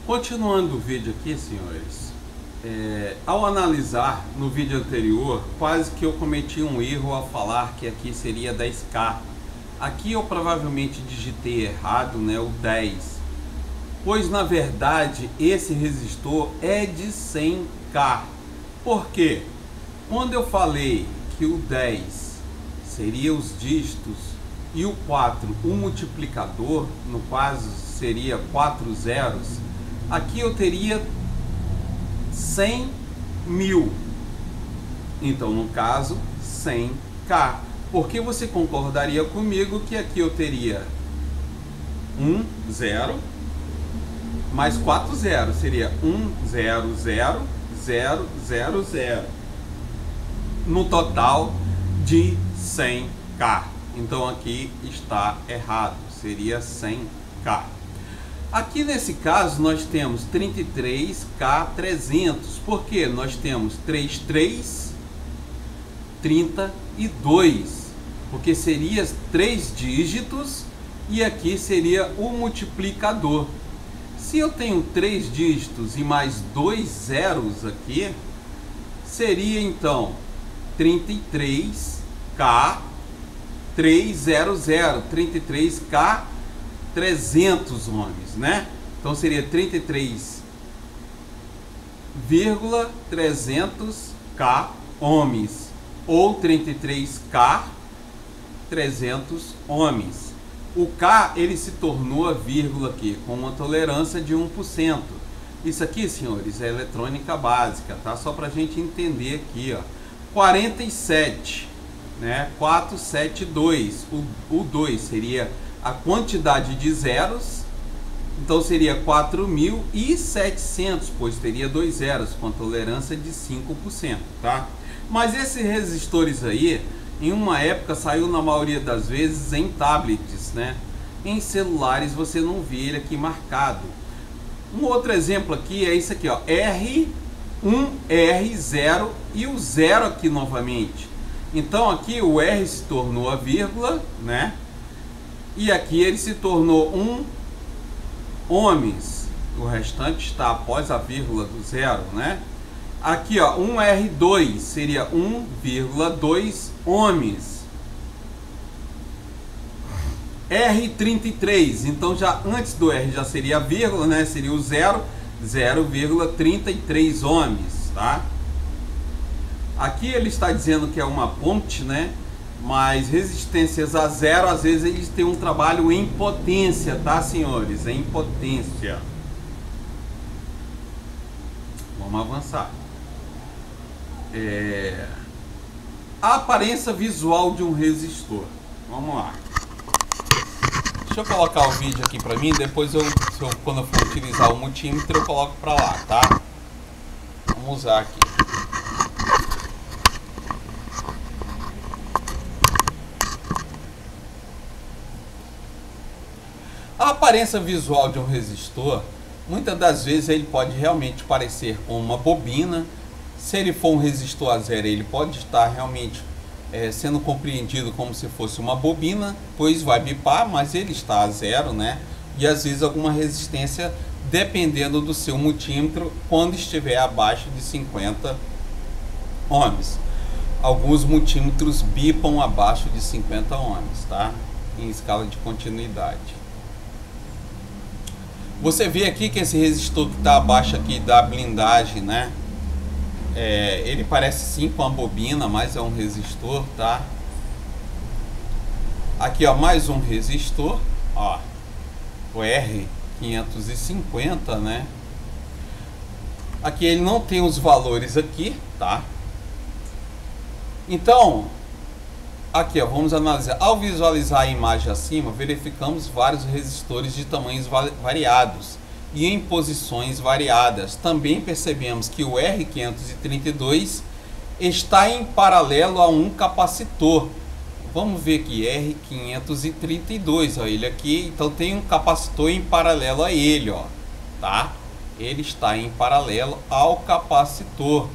Continuando o vídeo aqui, senhores, ao analisar no vídeo anterior, quase que eu cometi um erro ao falar que aqui seria 10K. Aqui eu provavelmente digitei errado, né, o 10, pois na verdade esse resistor é de 100K. Por quê? Quando eu falei que o 10 seria os dígitos e o 4 o multiplicador, no caso seria 4 zeros, aqui eu teria 100.000. Então, no caso, 100K. Porque você concordaria comigo que aqui eu teria 1 zero mais 4 zeros, seria 1 0 0 0 0 0, no total de 100K. Então aqui está errado, seria 100K. Aqui nesse caso nós temos 33K300, porque nós temos 33, 32, porque seria 3 dígitos e aqui seria o multiplicador. Se eu tenho 3 dígitos e mais 2 zeros aqui, seria então 33K 300, 33K 300 ohms, né? Então seria 33,300K ohms ou 33K 300 ohms. O K ele se tornou a vírgula aqui com uma tolerância de 1%. Isso aqui, senhores, é eletrônica básica, tá? Só para a gente entender aqui, ó. 47, né? 472. O 2 seria a quantidade de zeros, então seria 4.700, pois teria 2 zeros com tolerância de 5%, tá? Mas esses resistores aí, em uma época saiu na maioria das vezes em tablets, né? Em celulares você não vê ele aqui marcado. Um outro exemplo aqui é isso aqui, ó, R1, R0 e o 0 aqui novamente. Então aqui o R se tornou a vírgula, né? E aqui ele se tornou 1 ohms. O restante está após a vírgula do zero, né? Aqui, ó, 1R2 seria 1,2 ohms. R33, então já antes do R já seria a vírgula, né? Seria o 0,33 ohms, tá? Aqui ele está dizendo que é uma ponte, né? Mas resistências a zero, às vezes eles têm um trabalho em potência, tá, senhores? Em potência. Vamos avançar. A aparência visual de um resistor. Vamos lá. Deixa eu colocar o vídeo aqui para mim, depois quando eu for utilizar o multímetro eu coloco para lá, tá? Vamos usar aqui. A aparência visual de um resistor, muitas das vezes ele pode realmente parecer com uma bobina. Se ele for um resistor a zero, ele pode estar realmente sendo compreendido como se fosse uma bobina, pois vai bipar, mas ele está a zero, né? E às vezes alguma resistência, dependendo do seu multímetro, quando estiver abaixo de 50 ohms. Alguns multímetros bipam abaixo de 50 ohms, tá? Em escala de continuidade. Você vê aqui que esse resistor que está abaixo aqui da blindagem, né? Ele parece sim com a bobina, mas é um resistor, tá? Aqui, ó, mais um resistor, ó, o R550, né? Aqui ele não tem os valores aqui, tá? Então, aqui, ó, vamos analisar. Ao visualizar a imagem acima, verificamos vários resistores de tamanhos variados e em posições variadas. Também percebemos que o R532 está em paralelo a um capacitor. Vamos ver aqui, R532, ó, ele aqui, então tem um capacitor em paralelo a ele, ó, tá? Ele está em paralelo ao capacitor.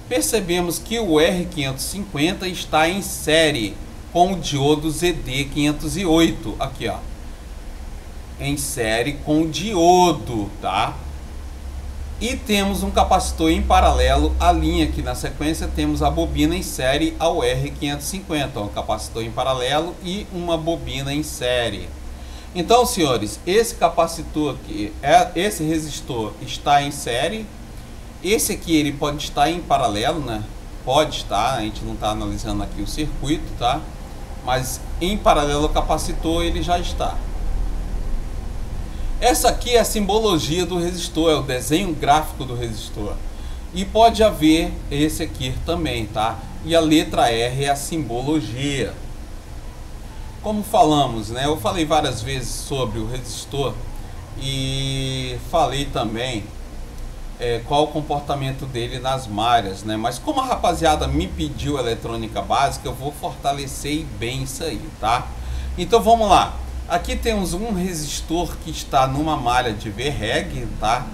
Percebemos que o R550 está em série com o diodo ZD508, aqui, ó, em série com o diodo, tá? E temos um capacitor em paralelo à linha. Aqui na sequência temos a bobina em série ao R550, um capacitor em paralelo e uma bobina em série. Então, senhores, esse capacitor aqui, esse resistor está em série. Esse aqui ele pode estar em paralelo, né? Pode estar, a gente não está analisando aqui o circuito, tá? Mas em paralelo ao capacitor ele já está. Essa aqui é a simbologia do resistor, é o desenho gráfico do resistor. E pode haver esse aqui também, tá? E a letra R é a simbologia. Como falamos, né? Eu falei várias vezes sobre o resistor e falei também qual o comportamento dele nas malhas, né? Mas como a rapaziada me pediu eletrônica básica, eu vou fortalecer bem isso aí, tá? Então vamos lá. Aqui temos um resistor que está numa malha de VREG, tá?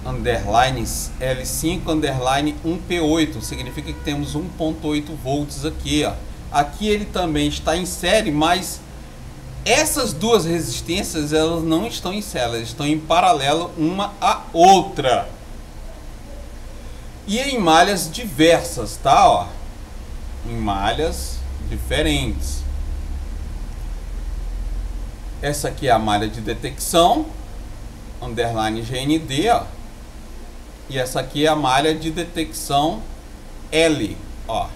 Underline L5, underline 1P8, significa que temos 1.8 volts aqui, ó. Aqui ele também está em série, mas essas duas resistências elas não estão em série, elas estão em paralelo uma à outra. E em malhas diversas, tá? Ó, em malhas diferentes. Essa aqui é a malha de detecção, underline GND, ó. E essa aqui é a malha de detecção L, ó.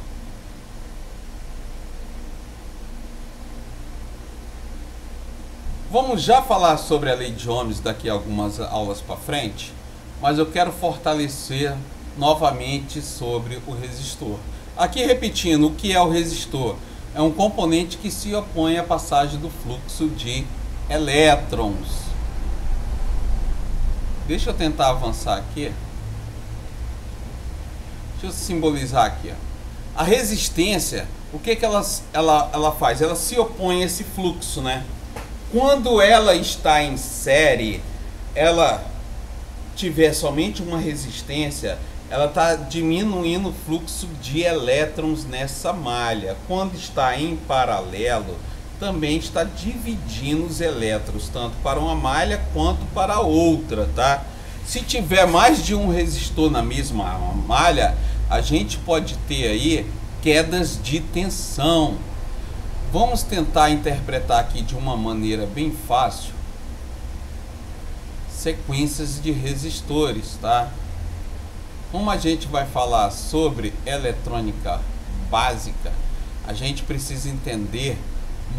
Vamos já falar sobre a lei de Ohms daqui a algumas aulas para frente, mas eu quero fortalecer novamente sobre o resistor. Aqui repetindo, o que é o resistor? É um componente que se opõe à passagem do fluxo de elétrons. Deixa eu tentar avançar aqui. Deixa eu simbolizar aqui, ó. A resistência, o que ela faz? Ela se opõe a esse fluxo, né? Quando ela está em série, ela tiver somente uma resistência, ela está diminuindo o fluxo de elétrons nessa malha. Quando está em paralelo, também está dividindo os elétrons, tanto para uma malha quanto para a outra, tá? Se tiver mais de um resistor na mesma malha, a gente pode ter aí quedas de tensão. Vamos tentar interpretar aqui de uma maneira bem fácil sequências de resistores, tá? Como a gente vai falar sobre eletrônica básica, a gente precisa entender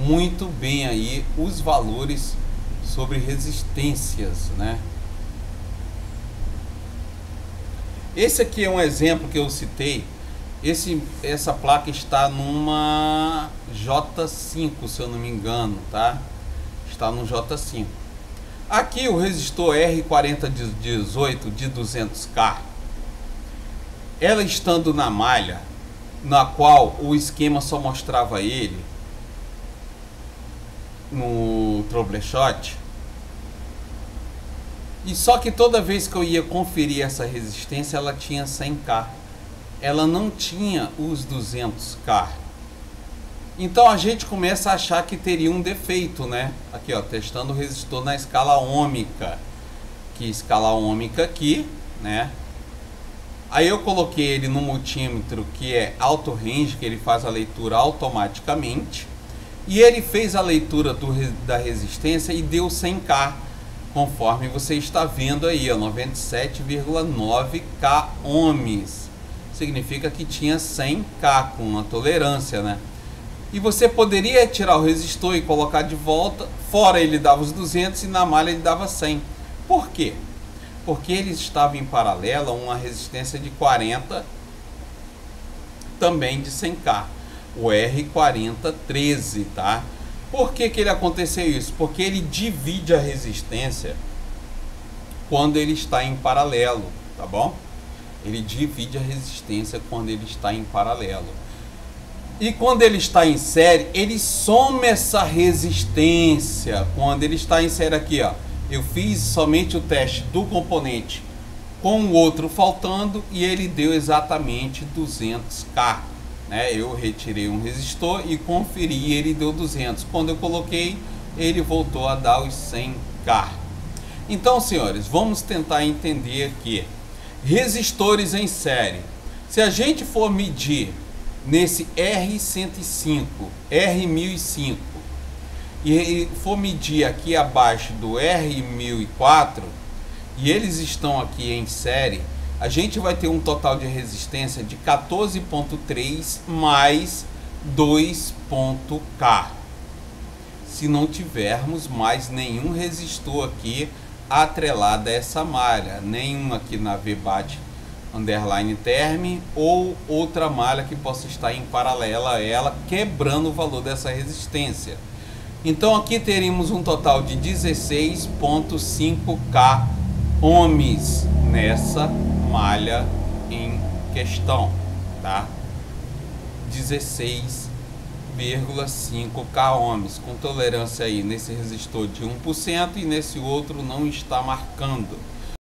muito bem aí os valores sobre resistências, né? Esse aqui é um exemplo que eu citei. Essa placa está numa J5, se eu não me engano, tá? Está no J5. Aqui o resistor R4018 de 200K, ela estando na malha, na qual o esquema só mostrava ele no troubleshot, e só que toda vez que eu ia conferir essa resistência, ela tinha 100K. Ela não tinha os 200K. Então a gente começa a achar que teria um defeito, né? Aqui, ó, testando o resistor na escala ômica. Que escala ômica aqui, né? Aí eu coloquei ele no multímetro que é auto range, que ele faz a leitura automaticamente. E ele fez a leitura da resistência e deu 100K, conforme você está vendo aí, ó, 97,9K ohms. Significa que tinha 100K com uma tolerância, né? E você poderia tirar o resistor e colocar de volta, fora ele dava os 200 e na malha ele dava 100. Por quê? Porque ele estava em paralelo a uma resistência de 40, também de 100K, o R4013, tá? Por que ele aconteceu isso? Porque ele divide a resistência quando ele está em paralelo, tá bom? Ele divide a resistência quando ele está em paralelo. E quando ele está em série, ele soma essa resistência. Quando ele está em série aqui, ó, eu fiz somente o teste do componente com o outro faltando e ele deu exatamente 200K, né? Eu retirei um resistor e conferi e ele deu 200. Quando eu coloquei, ele voltou a dar os 100K. Então, senhores, vamos tentar entender aqui. Resistores em série. Se a gente for medir nesse R105, R1005 e for medir aqui abaixo do R1004 e eles estão aqui em série, a gente vai ter um total de resistência de 14.3 mais 2.K. Se não tivermos mais nenhum resistor aqui atrelado a essa malha, nenhum aqui na VBAT underline term ou outra malha que possa estar em paralela a ela, quebrando o valor dessa resistência. Então aqui teríamos um total de 16.5K ohms nessa malha em questão, tá? 16,5K ohms, com tolerância aí nesse resistor de 1% e nesse outro não está marcando.